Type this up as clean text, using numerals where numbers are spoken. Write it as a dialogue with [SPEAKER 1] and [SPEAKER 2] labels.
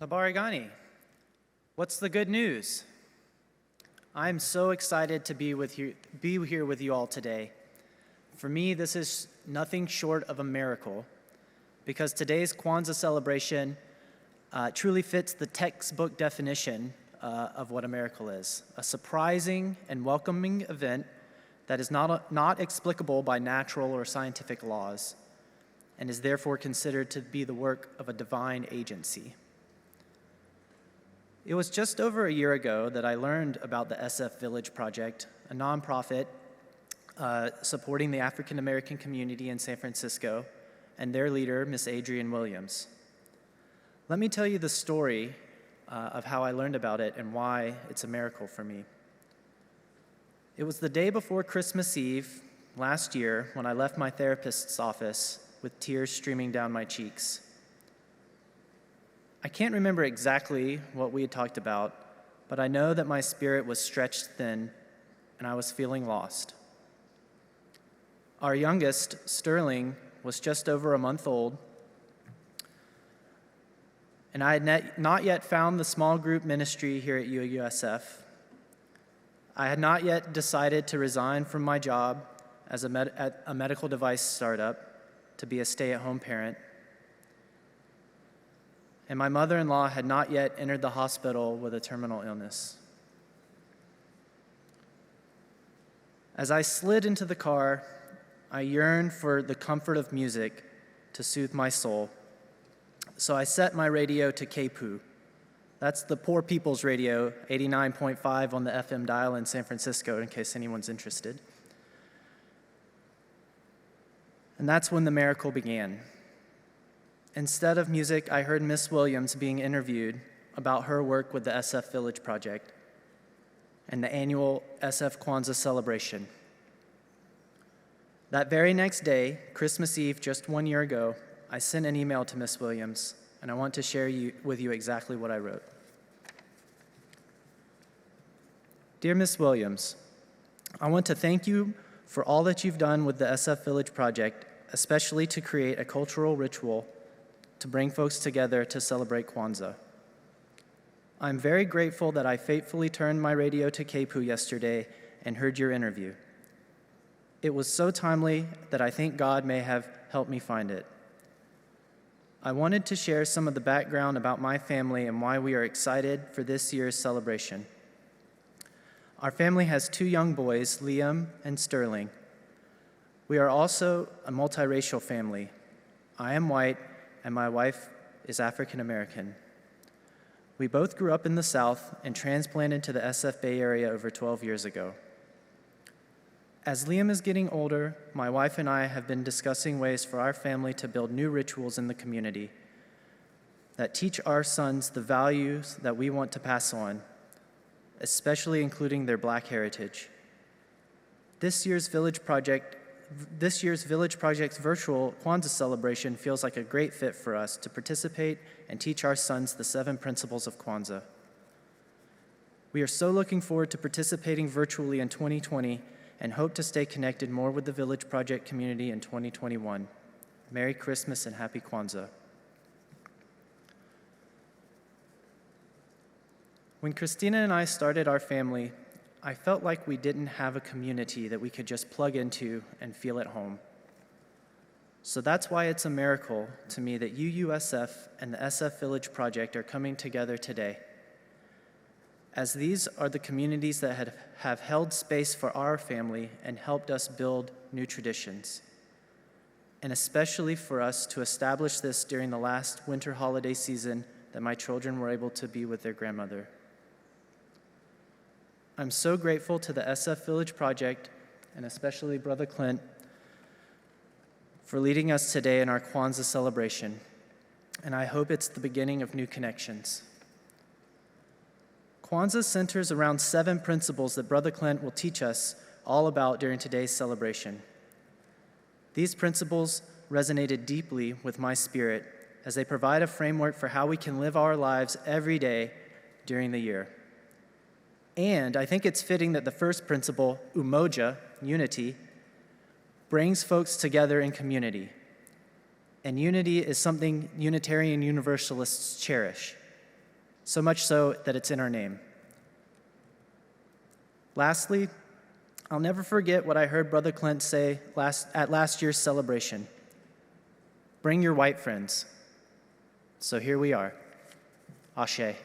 [SPEAKER 1] Habarigani, what's the good news? I'm so excited to be here with you all today. For me, this is nothing short of a miracle, because today's Kwanzaa celebration truly fits the textbook definition of what a miracle is: a surprising and welcoming event that is not explicable by natural or scientific laws, and is therefore considered to be the work of a divine agency. It was just over a year ago that I learned about the SF Village Project, a nonprofit supporting the African American community in San Francisco, and their leader, Miss Adrienne Williams. Let me tell you the story of how I learned about it and why it's a miracle for me. It was the day before Christmas Eve last year when I left my therapist's office with tears streaming down my cheeks. I can't remember exactly what we had talked about, but I know that my spirit was stretched thin and I was feeling lost. Our youngest, Sterling, was just over a month old, and I had not yet found the small group ministry here at UUSF. I had not yet decided to resign from my job as at a medical device startup to be a stay-at-home parent. And my mother-in-law had not yet entered the hospital with a terminal illness. As I slid into the car, I yearned for the comfort of music to soothe my soul. So I set my radio to KPOO. That's the poor people's radio, 89.5 on the FM dial in San Francisco, in case anyone's interested. And that's when the miracle began. Instead of music, I heard Miss Williams being interviewed about her work with the SF Village Project and the annual SF Kwanzaa celebration. That very next day, Christmas Eve, just 1 year ago, I sent an email to Miss Williams, and I want to share with you exactly what I wrote. Dear Miss Williams, I want to thank you for all that you've done with the SF Village Project, especially to create a cultural ritual to bring folks together to celebrate Kwanzaa. I'm very grateful that I faithfully turned my radio to KPOO yesterday and heard your interview. It was so timely that I think God may have helped me find it. I wanted to share some of the background about my family and why we are excited for this year's celebration. Our family has 2 young boys, Liam and Sterling. We are also a multiracial family. I am white, and my wife is African American. We both grew up in the South and transplanted to the SF Bay Area over 12 years ago. As Liam is getting older, my wife and I have been discussing ways for our family to build new rituals in the community that teach our sons the values that we want to pass on, especially including their Black heritage. This year's Village Project's virtual Kwanzaa celebration feels like a great fit for us to participate and teach our sons the 7 principles of Kwanzaa. We are so looking forward to participating virtually in 2020 and hope to stay connected more with the Village Project community in 2021. Merry Christmas and Happy Kwanzaa. When Christina and I started our family, I felt like we didn't have a community that we could just plug into and feel at home. So that's why it's a miracle to me that UUSF and the SF Village Project are coming together today, as these are the communities that have held space for our family and helped us build new traditions, and especially for us to establish this during the last winter holiday season that my children were able to be with their grandmother. I'm so grateful to the SF Village Project, and especially Brotha Clint, for leading us today in our Kwanzaa celebration, and I hope it's the beginning of new connections. Kwanzaa centers around 7 principles that Brotha Clint will teach us all about during today's celebration. These principles resonated deeply with my spirit as they provide a framework for how we can live our lives every day during the year. And I think it's fitting that the first principle, umoja, unity, brings folks together in community. And unity is something Unitarian Universalists cherish. so much so that it's in our name. Lastly, I'll never forget what I heard Brother Clint say at last year's celebration. Bring your white friends. So here we are. Ashe.